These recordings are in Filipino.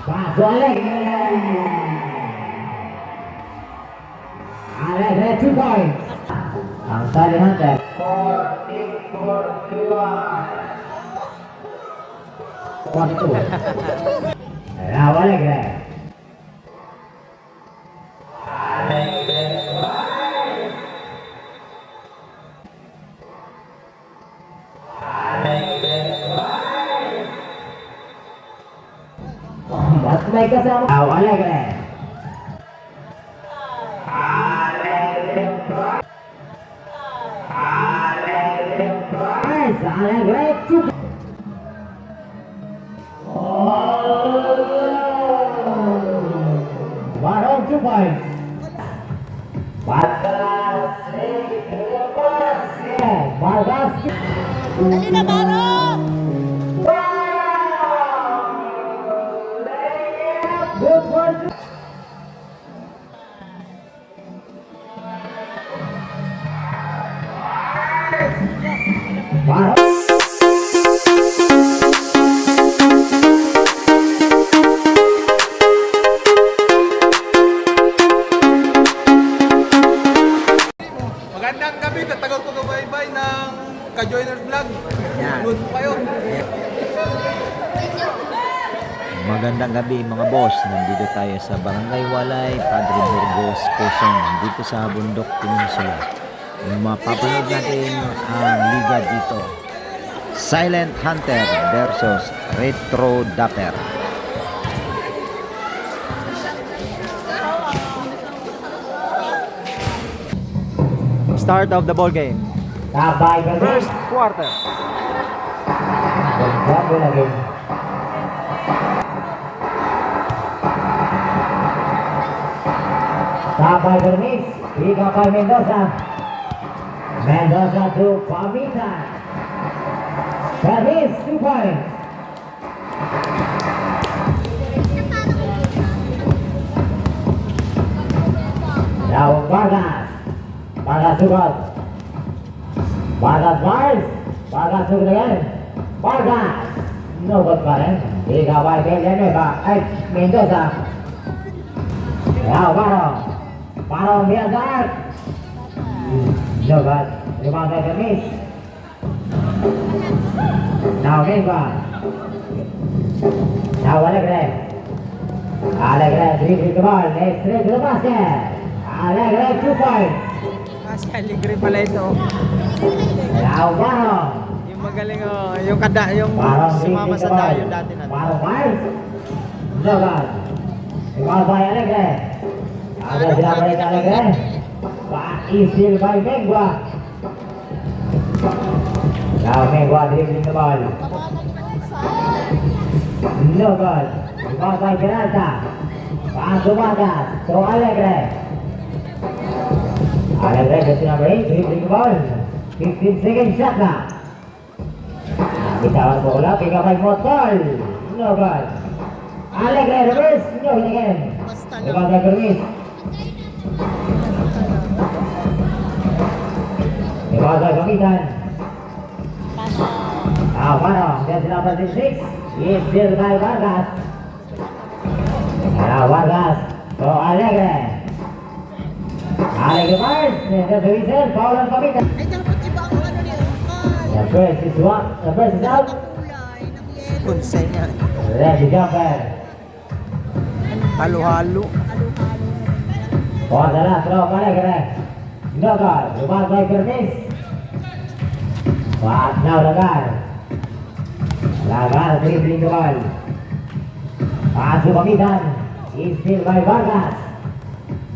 Paso Alec. Alec, 2 points. Ang Sally Hunter. 42. Now Alec. Mas may kasama. Now Alec. Alec, 2. Barong 2 points. Vargas. Dali na, Barong! Good one. Barong. Magandang gabi, tatagaw ko kabaybay ng Ka-Joiners Vlog. Yan. Good po kayo. Magandang gabi mga boss. Nandito tayo sa Barangay Walay, Padre Burgos, Quezon. Dito sa Bundok Peninsula. Yung mapapanood natin ang liga dito. Silent Hunter versus Retro Dapper. Start of the ball game. Tabay ka First quarter. Bago lagi. Tabay Bernis. Tiga kay Mendoza. Mendoza to Pamitan. Bernis 2 points. Now Vargas. Vargas sugot. Vargas Mars. Vargas sugot again. Vargas. No good pa rin. Tiga kay Villanueva. Ay, Mendoza. Now Barong. Barong near guard. No good. Rebound by Bernis. Now Mengua. Now Alegre. Alegre dribbling the ball. Next straight to the basket. Alegre 2 points. Si Alegre pala ito. Now Barong. Yung magaling yung yung Barong sumama sa dayo dati natin. Barong Mars. No good. Rebound by Alegre. Ada sila balik Alegre. Isil by Mengua. Now Mengua dribbling the ball. No good. Rebound by Peralta. Paso Vargas. To Alegre. Alegre kasi number 8. Dribbling the ball. 15 seconds shot na. Bitawan bola. Pick up by Motol. No good. Alegre reverse. No hit again. Rebound by Bernis. Rebound by Pamitan. Now Barong. That's number 6. Is still by Vargas. Now Vargas. To Alegre. Alegre Mars. The whistle. Foul on Pamitan. Ay, dapat iba ang ano ni Uncle. The first is one. The first is out. Kulay ng yellow. Kunsay niya. Ready jumper. Halo-halo. For the last throw, Alegre. No good. Rebound by Bernis. But now Lagar. Lagar dribbling the ball. Pass to Pamitan. Is still by Vargas.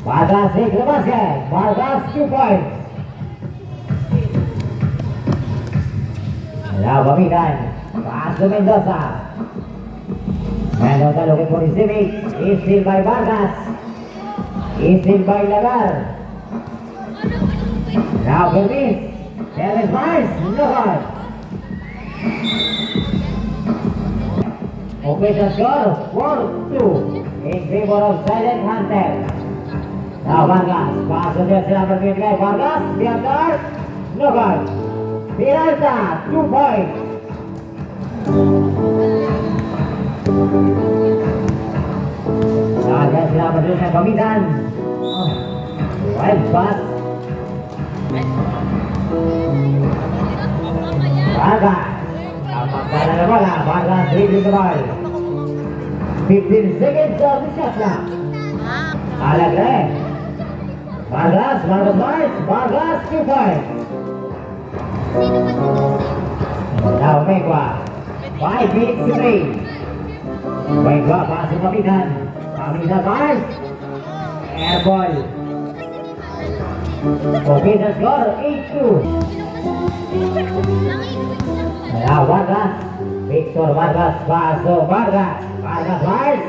Vargas takes the basket. Vargas 2 points. Now Pamitan. Pass to Mendoza. Mendoza looking for his teammate. Is still by Vargas. Is still by Lagar. Now Bernis. There is Mars. No good. Official score 4-2 in favor of Silent Hunter. Now Vargas. Pass to the number 3 guy. Vargas. Beyond the arc. No good. Peralta. 2 points. doon sa pamitan. Wild pass. Vargas. Dapat pala na bola. Vargas dribbling the ball. 15 seconds of the shot clock. Alegre. Vargas, Vargas 2 points. Now Megua. 5 minutes to play. Megua pasok pamitan. Pamitan Mars. Air ball. Okay, the score 8-2. Now Vargas. Victor Vargas. Pasok Vargas. Vargas Mars.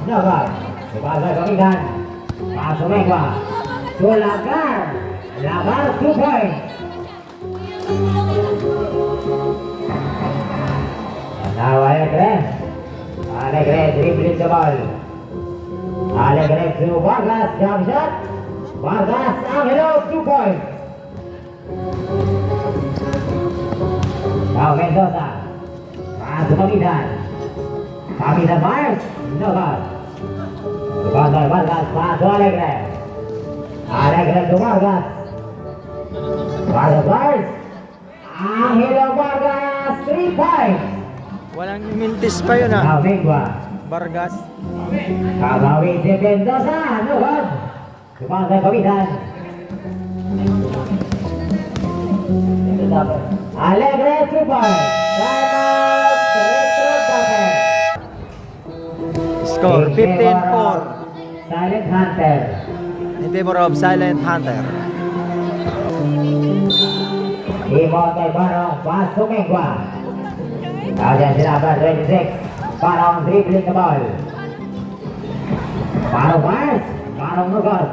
No goal. Vargas pamitan. Pasok Megua. To Lagar. Lagar 2 points. Now Alegre dribbling the ball. Alegre to Vargas, jump shot. Vargas, Angelo, 2 points. Now Mendoza. Pass to Pamitan. Pamitan Mars. No goal. Vargas, pass to Alegre. Alegre to Vargas. Vargas Mars. Angelo Vargas, 3 points. Walang mintis pa yun ah. Now Megua. Vargas. Kabawi si Mendoza. No goal. Kumangkay Pamitan. Alegre 2 points. Timeout. Retro Tupper. Score 15-4. Silent Hunter. In favor of Silent Hunter. Imonte Barong. Pass to Megua. Ayan sinaban 26. Barong dribbling the ball. Barong Mars. Barong no goal.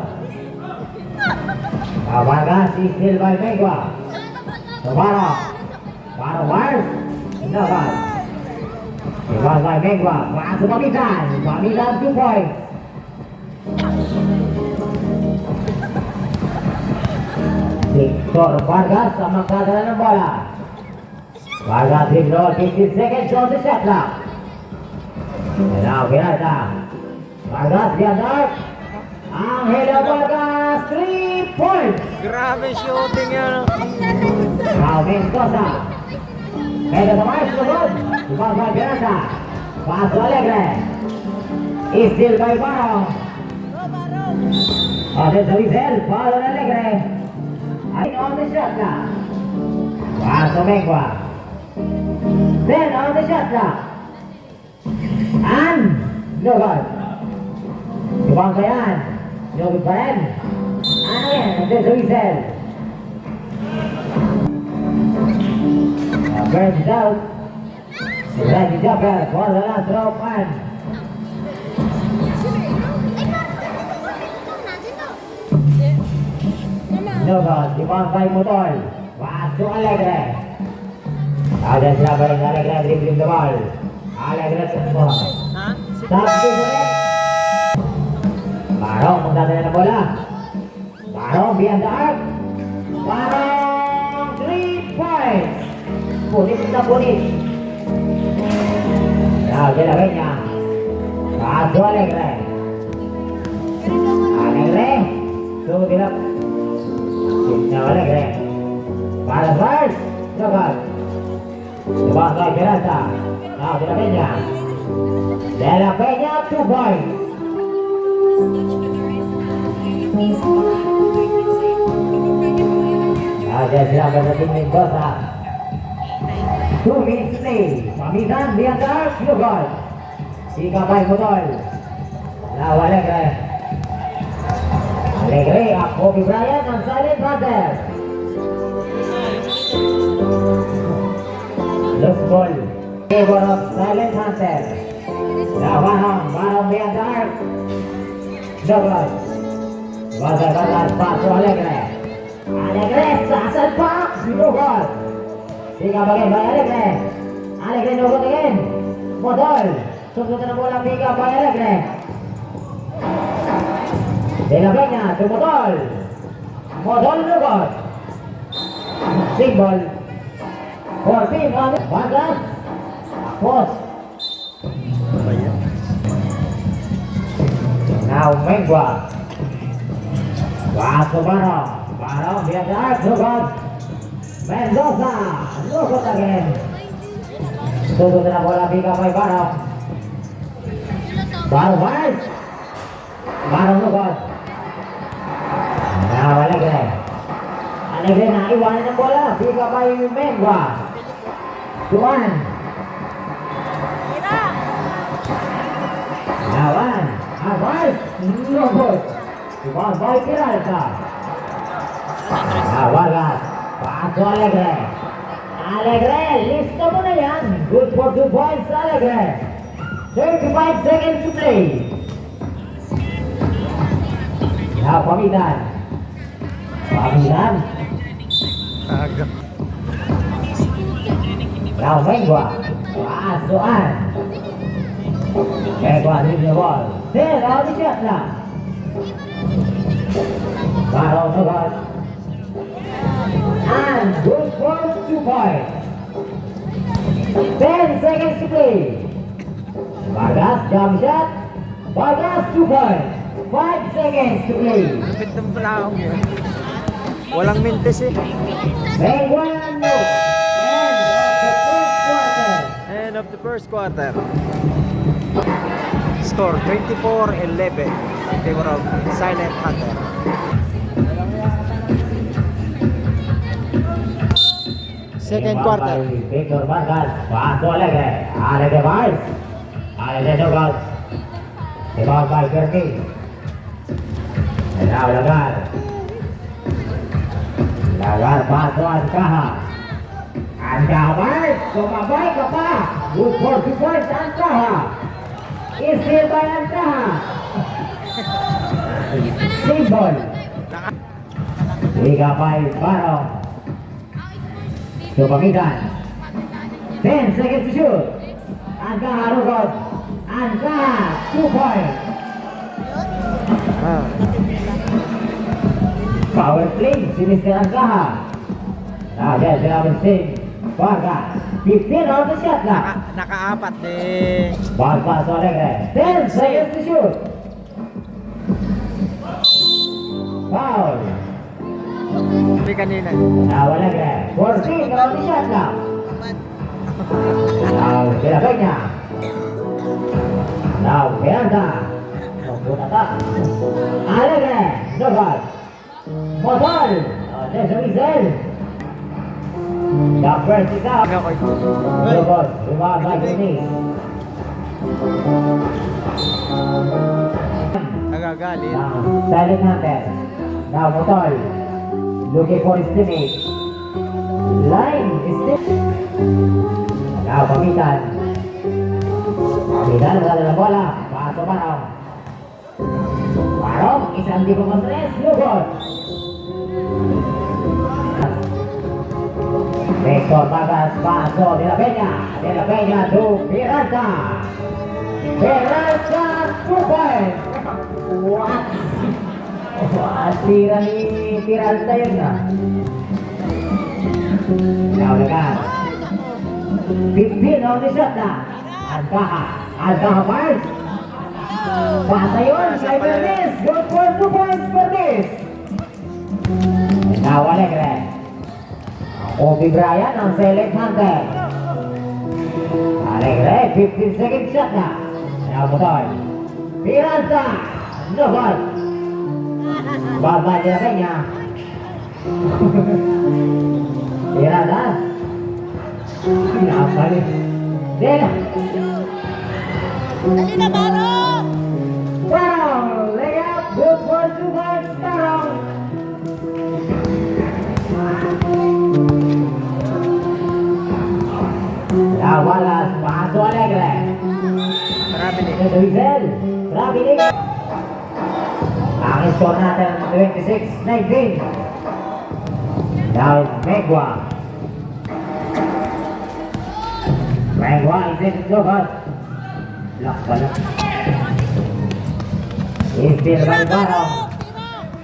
Vargas is still by Megua. So Barong. Barong Mars. No goal. It was by Megua. Pass to Pamitan. Pamitan 2 points. Victor Vargas ang magkadala ng bola. Vargas dribble 15 seconds on the shot clock. And now Pirata. Vargas the dark. Angelo Vargas 3 points. Grabe shooting yan. Now Mendoza. Mendoza Mars to good. Ball by Pirata. Pass to Alegre. Is still by Barong. There's a whistle. Ball on Alegre. On the shot clock. Pass to Megua. Then on the shot clock. And no goal. Kumangkayan. No good pa rin. And again, there's a whistle. Burns out. Randy Jumper for the last rope and no goal. Kumangkay Mutol. Pass to Alegre. Ada sila balik Alegre dribbling the ball. Alegre tersebut. Ha? Stop different. Barong magdadala ng bola. Barong beyond the arc. Barong 3 points. Punit na punit. Now de la Peña. Paso Alegre. Alegre. Sutilap. Now Alegre. Para first. No goal. Dibawa Peralta. Now De La Peña. De La Peña 2 points. Ada sila bersaing Mendoza. 2 minutes play. Pamitan di atas 2 gol. Tiga baik betul. Now Alegre. Alegre. Kobe Bryant dan Silent Hunter. Loose ball. Favor of Silent Hunter. Now Barong di atas. Double. Bagas paso Alegre. Alegre sasar pak. 2 gol. Tiga bagian by Alegre. Alegre no good again. Modol. Sundutan ang bola tiga by Alegre. De La Peña to Modol. Modol no good. Single. 14 on Vargas. Post. Now Mengwa. Pass to Barong. Barong behind the arc. Look out. Mendoza. Look out again. Tutup na bola pick up by Barong. Barong wide. Barong look out. Now Alegre. Alegre na iwanan ng bola. Pick up by Mengwa. Tuan. Lawan. Advice. No good. Tuan by Peralta. Now Vargas. Pass to Alegre. Alegre. Listo mo na yan. Good for 2 points Alegre. 35 seconds to play. Now Pamitan. Pamitan. Aga. Now Mengwa. Pass to An. Mengwa with the ball. There, now the shot na. Barong no good. And good for 2 points. 10 seconds to play. Vargas jump shot. Vargas 2 points. 5 seconds to play. Kapit ng plahong yun. Walang mintis eh. Mengwa no. End of the first quarter. Score 24-11 in favor of Silent Hunter. Second quarter. Victor Vargas. Pass to Alegre. Alegre Vaz. Alegre no good. The ball by Kerky. And now Lagar. Lagar pass to Ancaja. Ancaja Vaz. Sumabay ka pa. Good for 2 points Ancaja. Is here by Ancaja. Symbol. Liga by Barong. So Pamitan. 10 seconds to shoot. Ancaja no good. Ancaja 2 points. Ah. Power play si Mr. Ancaja. Now there's the number 6. Vargas. 15 on the shot clock. Nakaapat eh. Ball pass to Alegre. 10 seconds to shoot. Foul. Sabi kanina. Now Alegre. 14 on the shot clock. Now De La Peña. Now Peralta. No good attack. Alegre. No good. Motor. There's a whistle. The first is out. Ako No good. Rebound by Denise. nagagalit. Now Silent Hunter. Now Motor. Looking for his teammate. Line is still. Now Pamitan. Pamitan wala na bola. Paso Barong. Barong isang di pumatres. No good. Victor Vargas paso De La Peña. De La Peña to Peralta. Peralta 2 points. What? Tira ni Peralta yun na. Now Lagar. 15 on the shot na. Ancaja. Ancaja first. Pasa yun kay Berniz. Good for 2 points Berniz. Now Alegre. Kobe Bryant ang Silent Hunter. Alegre. 15 second shot na. Now Motor. Peralta. No ball. Babay De La Peña. Peralta. Pinapalik. Dela. Dali na, Barong! Barong. Lay up. Good for 2 points. Barong. Now Wallace. Paso Alegre. Marami din. Ito Wiesel. Grabe din. Ang score natin 26-19. Now Mengwa. Mengwa is in the good. Lock pala. Infield by Barong.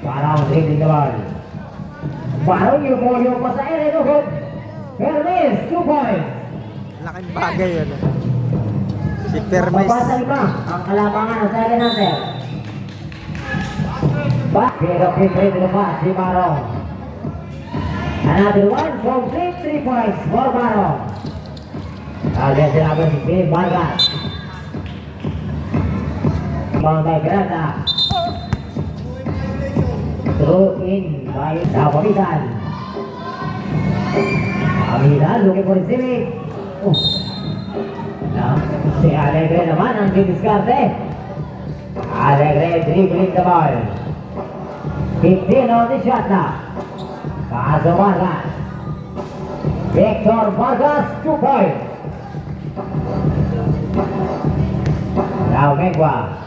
Barong dribbling the ball. Barong yung pa sa ere. No good. Permis 2 points. Laking bagay yun. Si Permis. Mabasa 5 ang kalamangan ng Silent Hunter. Pero pinrito na pa si Barong. Another one, complete 3 points for Barong. Again sinabi si Vargas. Rebound by Grata. Throw in by Pamitan. Pamitan looking for receiving. Si Alegre naman ang didiskarte. Alegre dribbling the ball. 15 on the shot now. Kaso Vargas. Victor Vargas, 2 points. Now Megwa.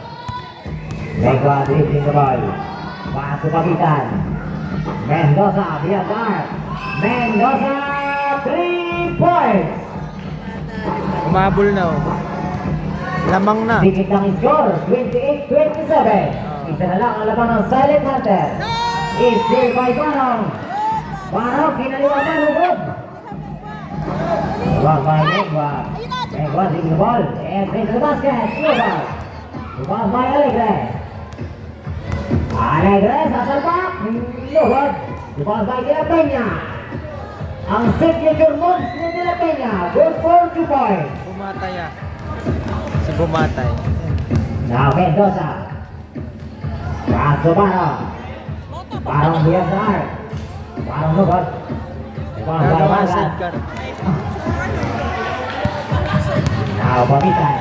Megwa dribbling the ball. Paso Pamitan. Mendoza via guard. Mendoza, 3 points. Umabol na oh. Lamang na. Dikit ang score, 28-27. Isa na lang ang laban ng Silent Hunter. Is by Barong. Barong, kinaliwanan, hugod. Wag by Megwa. Megwa, dribbling the ball. Entry to the basket. Lugar. Lugar by Alegre. Alegre, sasalpak. Lugar. Lugar by De La Peña. Ang signature moves ni De La Peña. Good for 2 points. Bumatay ah. Si Bumatay. Now Mendoza. Paso Barong. Barong via guard. Barong lugar. Lugar by Gagawa Vargas. sidecar. Now Pamitan.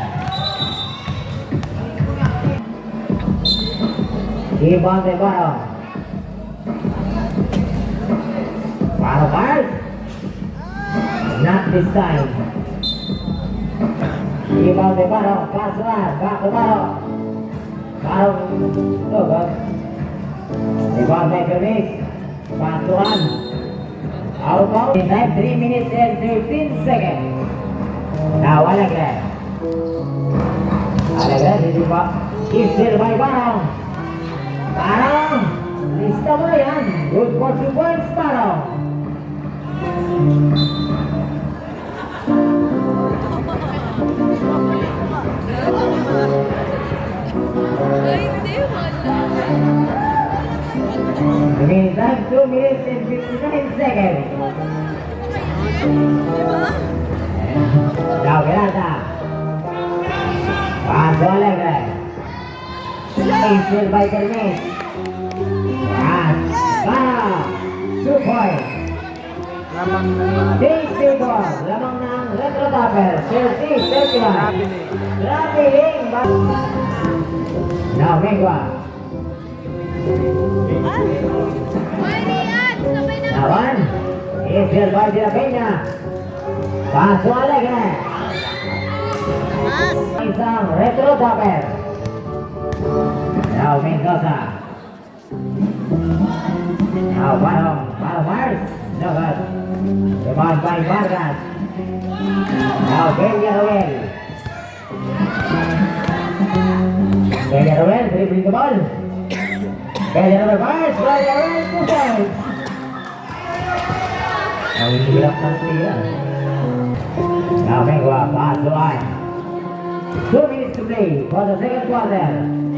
Rebound by Barong. Barong guard. Not this time. Rebound by Barong. Pass one. Back to Barong. Barong. No good. Rebound by Permis. Pass to one. Out of in time 3 minutes and 13 seconds. Now Alegre. Alegre, hindi pa. Is by Barong. Barong. Lista mo na yan. Good for 2 points, Barong. The meantime, 2 minutes and 59 seconds. Now Grata. Paso Alegre. Is by Permis. Yan. Barong. 2 points. Lamang na. Disable, lamang ng Retro Topper, 30-31. Traveling back. Now, Megwa. Nawan. Is by De La Peña. Paso Alegre. Isang Retro Topper. Now, Mendoza. Now, Barong Mars. No good. Rebound by Vargas. Now Villarreal. Villarreal dribbling the ball. Villarreal pass. Villarreal 2 points. Ang hirap ng tira. Now Megwa, pass to line. 2 minutes to play for the second quarter.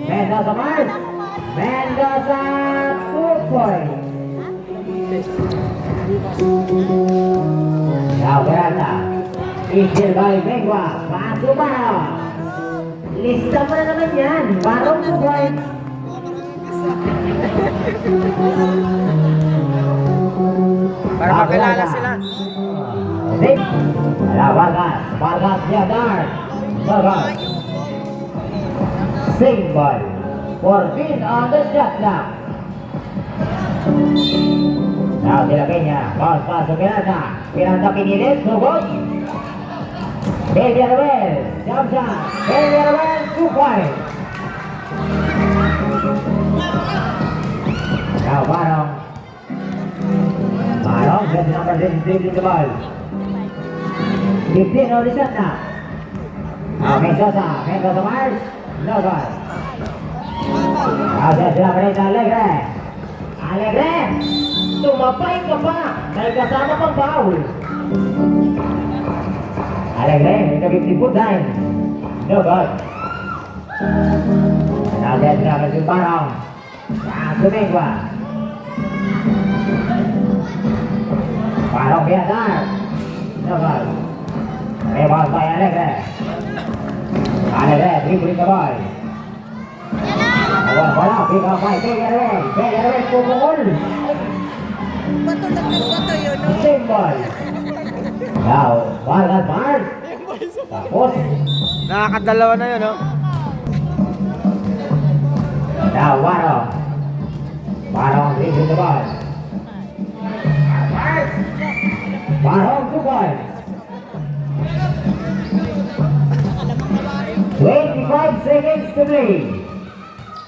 Mendoza Mars. Mendoza 2 points. Now Grata. Is by Megwa. Paso Barong. Lista mo na naman yan. Barong 2 points. Para makilala sila. Six. Vargas. Vargas via guard. Vargas. Sing ball. 14 on the shot clock. Now De La Peña. Ball pass to Pirata. Pirata pinilit. Sugod. Villarreal. Jump shot. Villarreal 2 points. Now Barong. Barong gets number 6 dribbling the ball. 15 on the shot now. Now Mendoza. Mendoza Mars. No good. Now there's the operator Alegre. Alegre. Tumapay ka pa. May kasama pang foul. Alegre. Ito 50 foot line. No good. Now there's the operator Barong. Paso Mengwa. Parang Piazar. No goal. Rebound by Alegre. Alegre, dribbling the ball. Bola, pick up by Figueroa. Figueroa pumukul. Bato lang ng bato yun, no? Same ball. Now, Vargas Mars. Tapos, Nakakadalawa na yun, no? now Waro. Waro dribbling the ball. Waro, 2 points. 25 seconds to play.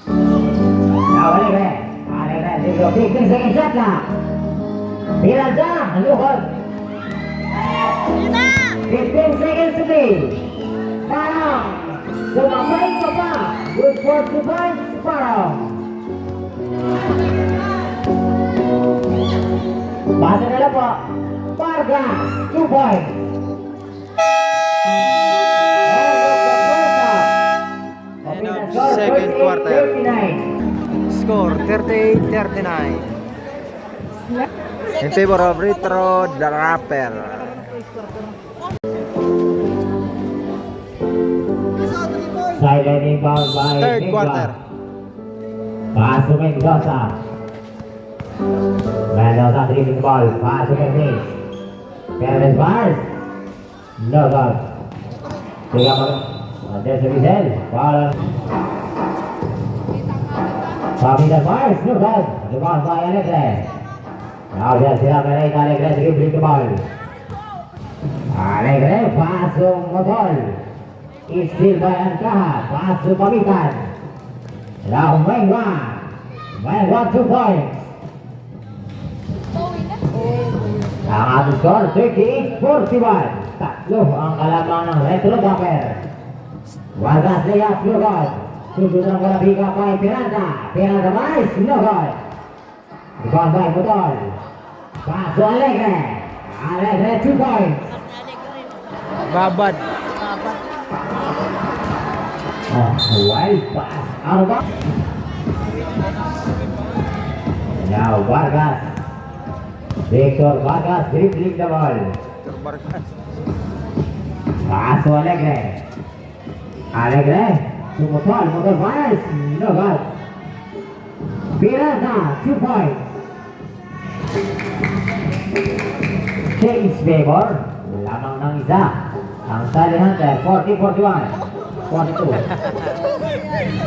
Now Alegre. Alegre, dribbling 15 seconds shot clock. Piranza, lukot. Yun na! 15 seconds to play. Parang. Sumabay ka pa. Good for 2 points. Parang. Basa na lang po. Vargas, 2 points. End of second quarter. 39. Score 38-39. In favor of Retro the Rapper. Silent inbound by Third Mengwa. quarter. Pass to Mendoza. Mendoza dribbling ball. Pass to Perez. Perez Mars. No goal. Tiga mag... There's a Rizal. Foul. Pamita Mars. No goal. The ball by Alegre. Now just sila Perez. Alegre dribbling the ball. Alegre. Pass to Motol. Istil by Ancaha. Pass to Pamitan. Now Mengwa. Mengwa 2 points. Ang ating score, 38-41. Tatlo ang kalaban ng Retro Dapper. Vargas layup, no goal. Susunod ang kalabiga by Piranda. Piranda Mars, no goal. Gone by Motol. Pass to Alegre. Alegre 2 points. Babad. Oh, wild pass. Ano ba? Now Vargas. Victor Vargas dribbling the ball. Pass to Alegre. Alegre. To Motol. Motol Mars. No goal. Pirata. 2 points. Change favor. Lamang ng isa. Ang Sally Hunter. 40-41. 42.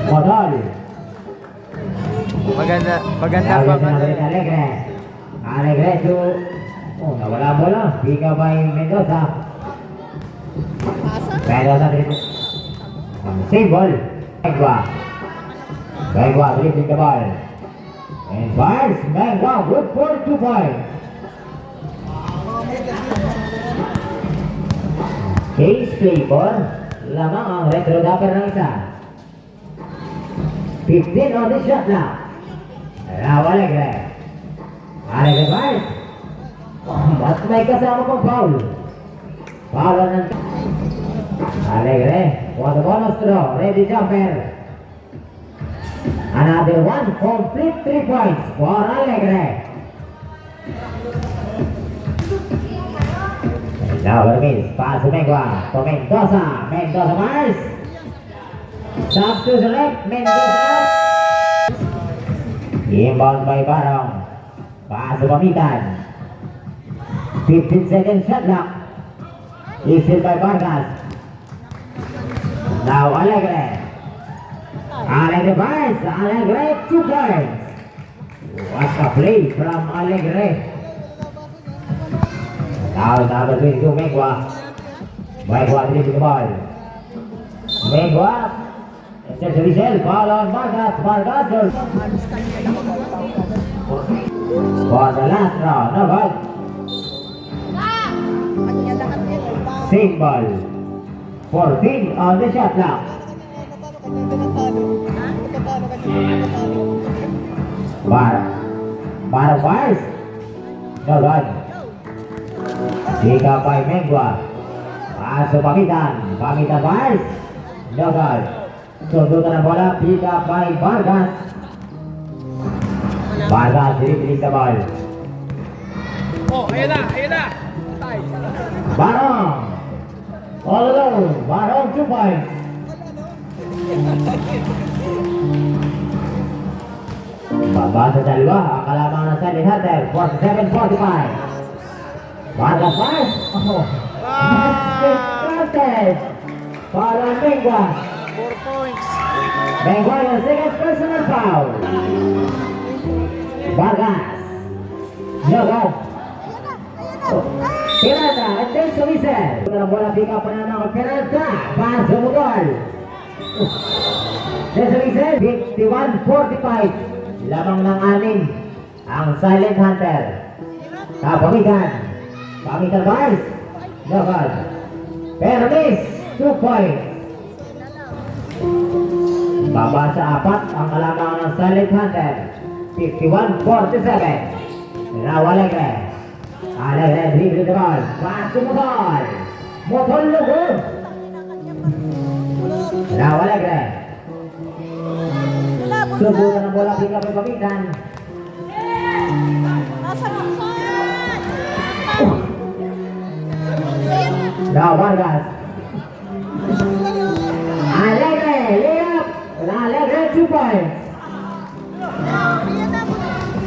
Motol. Maganda pa Alegre. Alegre to... Oh, nawala bola. Biga by Mendoza. Mendoza dribbling. Same ball. Mengwa. Mengwa dribbling the ball. And fires. Mengwa good for 2 points. Case Flavor. Lamang ang Retro Dapper ng isa. 15 on the shot clock. Now Alegre. Alegre Mars. Mas may kasama pang foul. Foul ng Alegre. For the bonus throw. Ready jumper. Another one. Complete 3 points for Alegre. Now Hermes. Pass to Mengwa. To Mendoza. Mendoza Mars. Stop to the left. Mendoza. Inbound by Barong. Pass to Pamitan. 15 seconds shot clock. Isil by Vargas. Now Alegre. Alegre Mars. Alegre 2 points. What a play from Alegre. Now number 22 Mengwa. Mengwa dribbling the ball. Mengwa. There's a Rizal. Ball on Vargas. Vargas. For the last round. No goal. Same ball. 14 on the shot clock. Bar fires. No goal. Pick up by Mengwa. Pass to Pamitan. Pamitan fires. No goal. Sundutan ang bola. Pick up by Vargas. Vargas dribbling the ball. Oh, ayan na, ayan na. Tay. Barong. All alone. Barong 2 points. Baba sa dalawa. Ang kalamangan ng Silent Hunter. 47-45. Vargas pass. Oh. Contest. Para Mengwa. 4 points. Mengwa yung second personal foul. Vargas. Jogas. Peralta, and then Sumiser. Ito bola pick up na ng Peralta. Pass umugol. Then Sumiser, 51-45. Lamang ng 6 ang Silent Hunter. Pamigan. Pamigan Bars. Jogas. Permis, 2 points. Baba sa 4 ang kalamangan ng Silent Hunter. 51-47. Now Alegre. Alegre dribbling the ball. Pass to Motol. Motol lugod. Now Alegre. Subukan ng bola pick up ng Pamigan. Now Vargas. Alegre, layup. Alegre 2 points.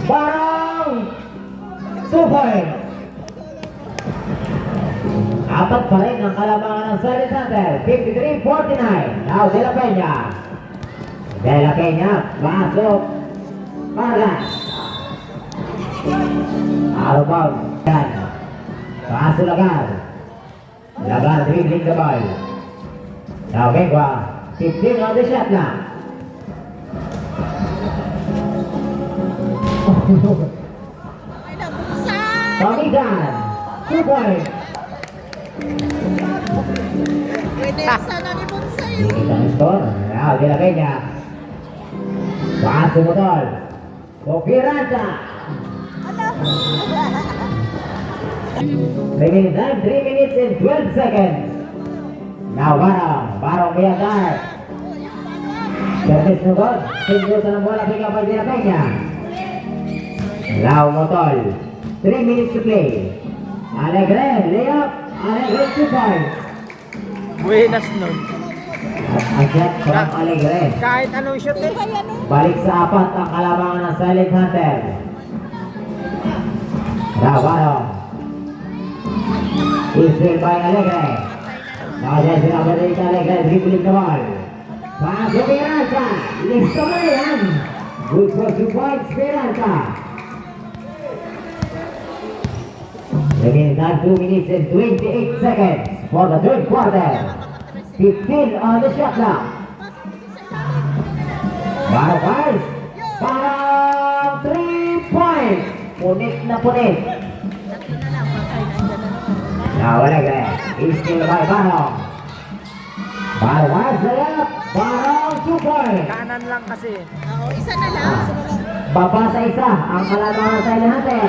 Barong 2 points. Apat pa rin ang kalamangan ng Silent Hunter. 53-49. Now De La Peña. De La Peña. Pasok. Vargas. Out of bounds. Yan. Paso Lagar. Lagar dribbling the ball. Now Mengwa. 15 on the shot clock. Pamigan. 2 points. Pwede sana ni Bonsai. Dikit ang score. Now De La Peña. Paso Motol. Pirata. Remaining time 3 minutes and 12 seconds. Now Barong. Barong Biagar. Service nugod. Sindutan ng bola pick up by De La Peña. Now Motol. 3 minutes to play. Alegre. Layup. Alegre 2 points. Buenas nun. Akyat from Alegre. Kahit anong shoot eh. Balik sa 4 ang kalamangan ng Silent Hunter. Now Barong. Israel by Alegre. Now there's another Alegre dribbling the ball. Pass to Peralta. Listo mo yan. Good for 2 points, Peralta. Remaining time 2 minutes and 28 seconds for the third quarter. 15 on the shot clock. Barong guys. Barong 3 points. Punit na punit. Now Alegre. Still by Barong. Barong guys. Layup. Barong 2 points. Kanan lang kasi. Oo, isa na lang. Baba sa isa ang kalamangan sa Hunter.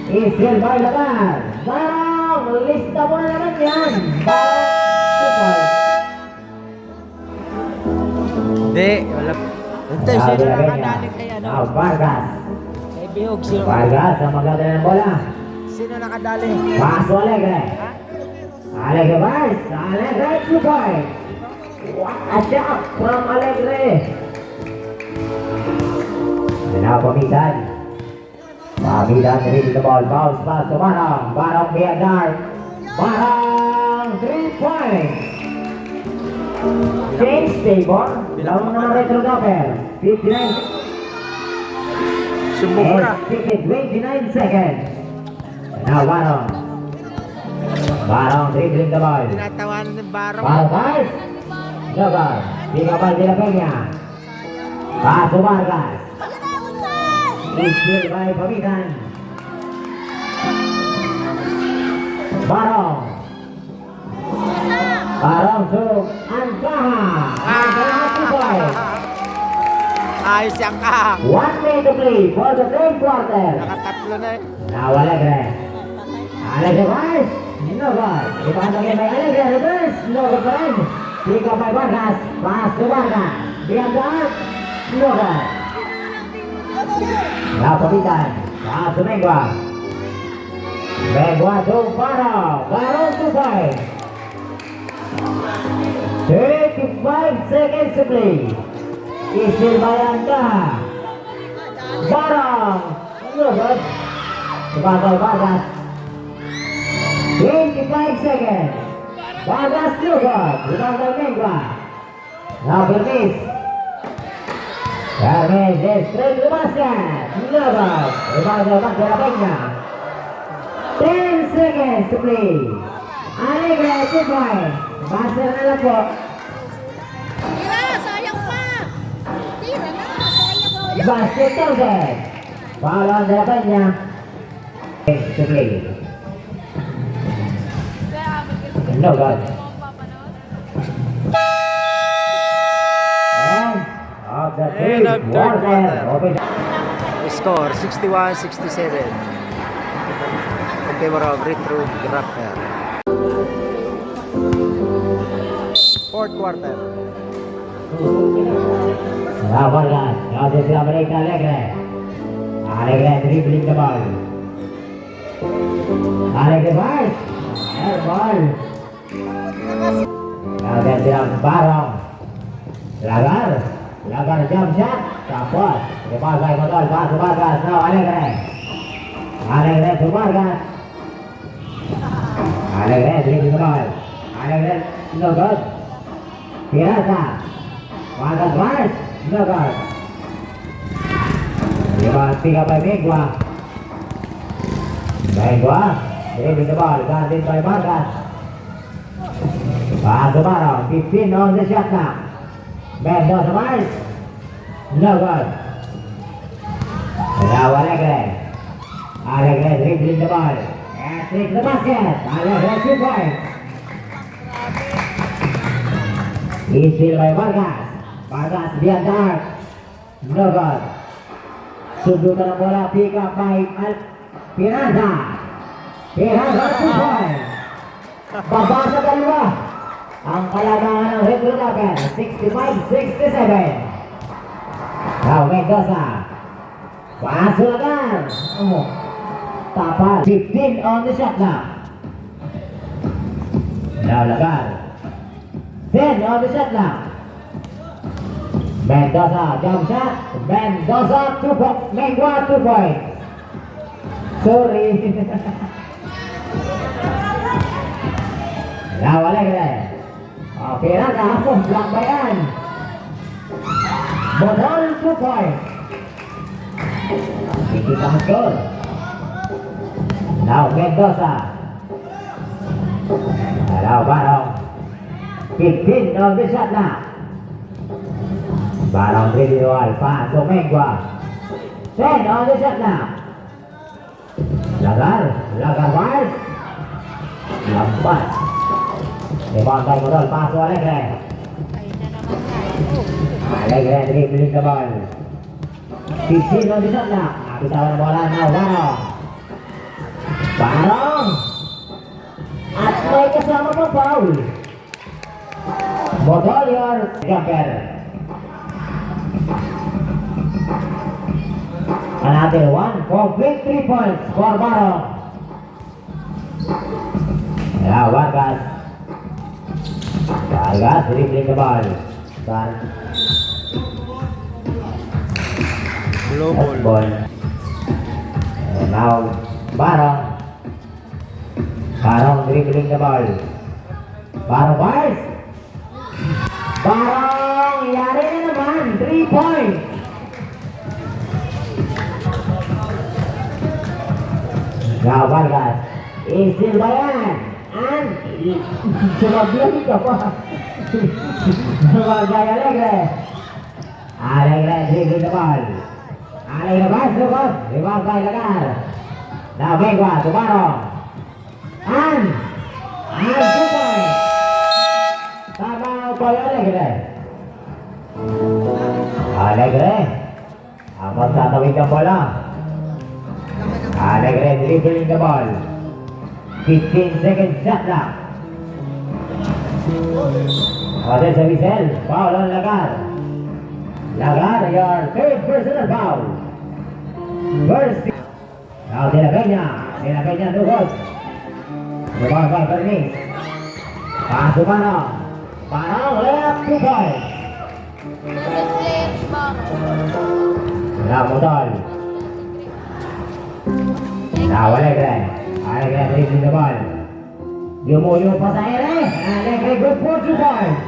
Israel by Lagar. Barong. Lista mo na naman yan. Barong 2 points. Hindi, wala. Hintay, Now sino De La Peña. nakadali kay ano? Now Vargas. Kay Bihog, sino? Vargas ang magdadala ng bola. Sino nakadali? Paso Alegre. Ha? Alegre Vars. Alegre 2 points. What a shot from Alegre. Now Pamigan. Pamigan reading the ball. Bounce pass to Barong. Barong Biagar. Barong 3 points. James Tabor. Lawang naman Retro Gopher. 59. Sumubra. 29 seconds. Now Barong. Barong dribbling the ball. Tinatawanan ng Barong. Barong Vars. Jogar. Pick up by De La Peña. Paso Vargas. Still by Pamigan. Barong. Barong to Ancaha. Ancaha 2 points. Ayos yung kahang. 1 minute to play for the third quarter. Nakatatlo na eh. Now Alegre. Alegre Vars. No good. Ipakatagin by Alegre. Reverse. No good pa rin. Pick up by Vargas. Pass to Vargas. Beyond the arc. No good. Napagitan. Sa Mengwa. Mengwa to Barong. Barong to 5. 35 seconds to play. Isilbayan ka. Barong. Lugod. Sabagay Vargas. 25 seconds. Vargas lugod. Sabagay Mengwa. Now Bermis. Bermis straight to basket. Lugod. Sabagay Vargas Peña. 10 seconds to play. Alegre 2 point. Basket na lang po. Tira, sayang pa. Tira na, sayang pa. Ayun. Basket counted. Foul on the Peña. To play. No good. And of the End of third quarter. Open. Score 61-67 in favor of Retro Grapper. Fourth quarter. Now Vargas. Now this is America Alegre. Alegre dribbling the ball. Alegre pass. Air ball. Now this is Barong. Lagar. Lagar jump shot. Tapos. Dipasay mo doon. Pass to Vargas. Now Alegre. Alegre to Vargas. Alegre dribbling the ball. Alegre no good. Pirata. Vargas pass. No good. Rebound pick up by Mengwa. Mengwa. Dribbling the ball. Guarded by Vargas. Pass to Barong. 15 on the shot now. Mendoza pass. No good. Now Alegre. Alegre dribbling the ball. And takes the basket. Alegre 2 points. Steal by Vargas. Vargas dia dark. No good. Sundutan ang bola. Pick up by Piranha. Piranha 2 points. Babasa dalawa. Ang kalabangan ng Red Bull Lager. 65-67. Now Mendoza. Paso Lagar. Tapal. 15 on the shot now. Now Lagar. 10 on the shot now. Mendoza jump shot. Mendoza 2 points. Mengwa 2 points. Sorry. Now Alegre. Pirata hapon. Block by Ann. Bodol 2 points. Kita hancur. Now Mendoza. Now Barong. 15 on the shot now. Barong dribbling the ball. Pass to Mengwa. 10 on the shot now. Lagar. Lagar pass. Lampas. Rebound by Bodol. Pass to Alegre. Alegre dribbling the ball. 15 on the shot now. Bitawan ang bola now. Barong. Barong. At may kasama pa foul. Bodol your jumper. Another one complete 3 points for Barong. Now Vargas. Vargas dribbling the ball. Low That's ball. ball. And now Barong. Barong dribbling the ball. Barong pass. Barong, yari na naman. 3 points. Now Vargas. Isil ba yan? And sumabiyag ka pa. Vargas Alegre. Alegre dribbling the ball. Alegre pass to God. Rebound by Lagar. Now Mengwa to Barong. And 2 points. Tama po yung Alegre. Alegre. Ang magtatawid ng bola. Alegre dribbling the ball. 15 seconds shot now. Order sa whistle. Foul on Lagar. Lagar, your third personal foul. First. Now De La Peña, no good. The ball by Bernice. Pass to Mano. Mano, left, 2 points. Service players baro. Now Modol. Now Alegre. Alegre releasing the ball. Yumuyo pa sa ere. Alegre good for 2 points.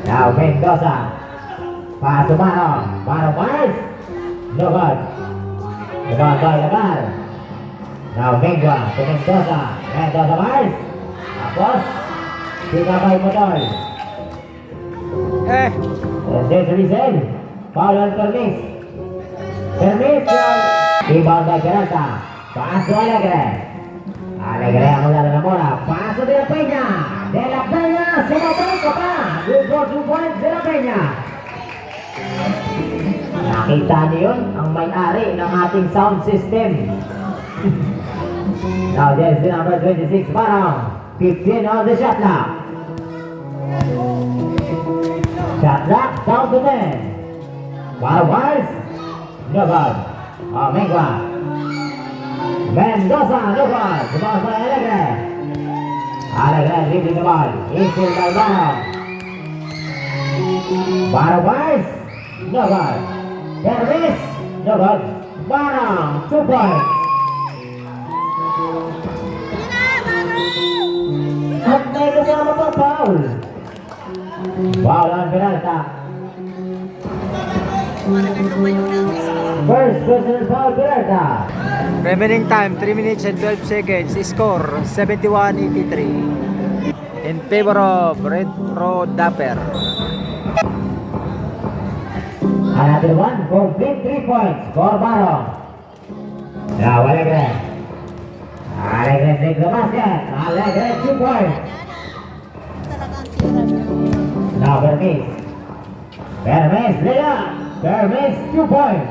Now Mendoza. Pass to Mano. Mano fires. No good. The ball by Lagar. Now Mengua to Mendoza. Mendoza fires. Tapos. Tiga by Modol. Eh, And there's a reason. Foul on Permis. Permis yung rebound by Peralta. Paso Alegre. Alegre ang wala na bola. Paso De La Peña. De La Peña. Sumabay ka pa. Good for 2 points. De La Peña. Nakita niyo yun? Ang may-ari ng ating sound system. Now there's the number 26. Barang. 15 on the shot clock. Shot clock down to 10. Wires. No good. Mengua. Mendoza. No good. The ball by Alegre. Alegre leading the ball. Infield by Barang. Barang wires. No good. Permis. No good. Barang. 2 points. At may kasama pang foul. Foul on Peralta. First personal foul Peralta. remaining time 3 minutes and 12 seconds. Score 71-83 in favor of Retro Dapper. Another one, complete 3 points for Barong. Now Alegre. Alegre takes the basket. Alegre 2 points. Talagang tira niya. Now Permis. Permis, layup. Permis 2 points.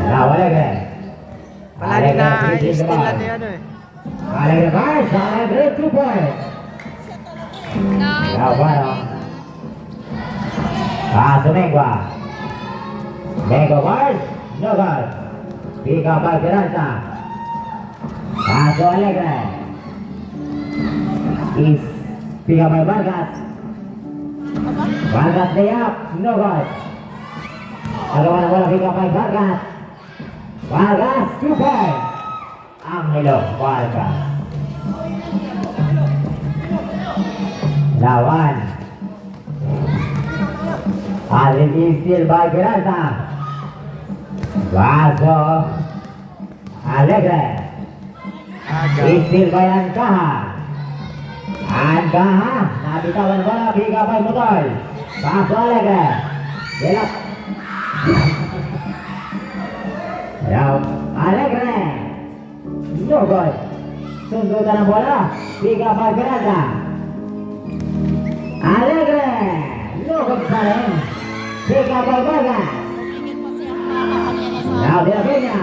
Now Alegre. Palagi na leading the still ball. ano yan eh. Alegre fires. Alegre 2 points. Now Barong. Pass to Mengua. Mengua fires. No good. Pick up by Peralta. Pass to Alegre. Is pick up by Vargas. Vargas layup. No good. Agawa na bola, pick up by Vargas. Vargas 2 points. Angelo Vargas. Now one. Allen is still by Peralta. Vaso. Alegre. Aga. Is still by Ancaha. Ancaha. Nabitawan bola. Pick up by Modol. Vaso Alegre. Gelap. Now Alegre. No good. Sundutan ang bola. Pick up by Peralta. Alegre. No good pa rin. Pick up by Vargas. Hindi pa siya nakakanya na sa Now De La Peña.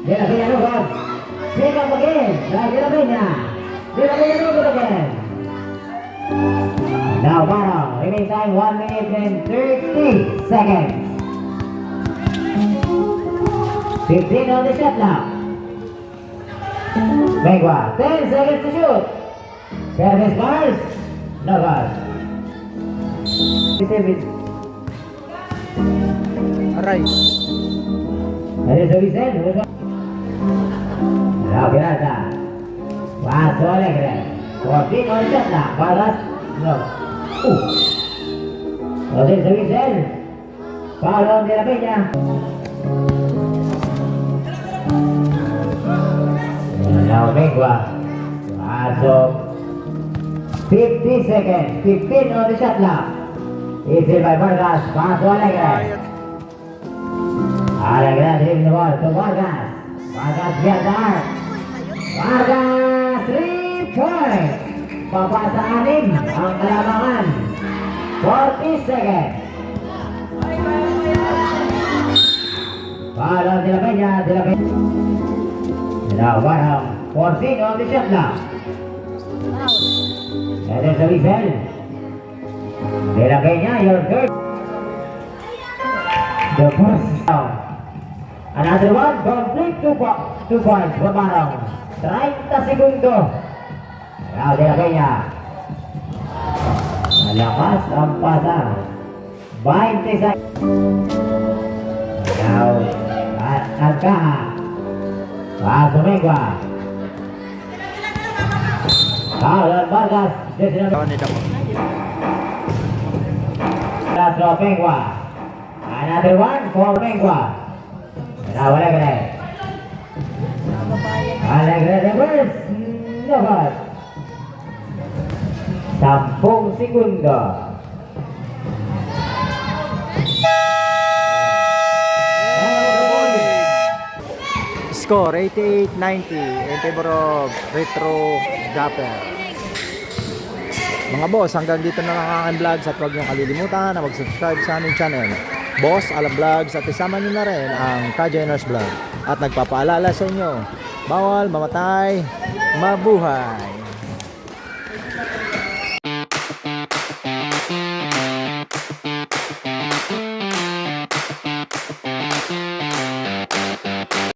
De La Peña no good. Pick up again. By De La Peña. De La Peña no good again. Now Barang. Remaining time 1 minute and 30 seconds. 15 on the shot clock. Mengua. 10 seconds to shoot. Permis fires. No good. 7. Aray. That is a reason. Now Peralta. Paso Alegre. 14 on shot clock. Vargas. No. That is a reason. Foul on De La Peña. Now Mengua. Paso. 50 seconds. 15 on the shot clock. Easy by Vargas. Paso Alegre. Alegre driving the ball to Vargas. Vargas via the arc. Vargas 3 points. Papasa 6 ang kalamangan. 40 seconds. Foul on De La Peña. De La Peña. Now Barang. 14 on the shot clock. That is the reason. De La Peña, your third. The first down. Another one, complete 2 points, Bamarong. 30 segundo. Now, De La Peña. Malakas ang pasa. 20 seconds. Now, Alcaha. Pasumengwa. Paulan Vargas. Kawan ni Dako. Castro Pengwa. Another one for Pengwa. Now, Alegre. Alegre reverse. No good. 10 segundo. Score 88-90 in favor of Retro Dapper. Mga boss, hanggang dito na lang ang aking vlogs at huwag niyong kalilimutan na mag-subscribe sa aming channel, Boss Alam Vlogs, at isama niyo na rin ang Kajeners Vlog. At nagpapaalala sa inyo, bawal mamatay, mabuhay.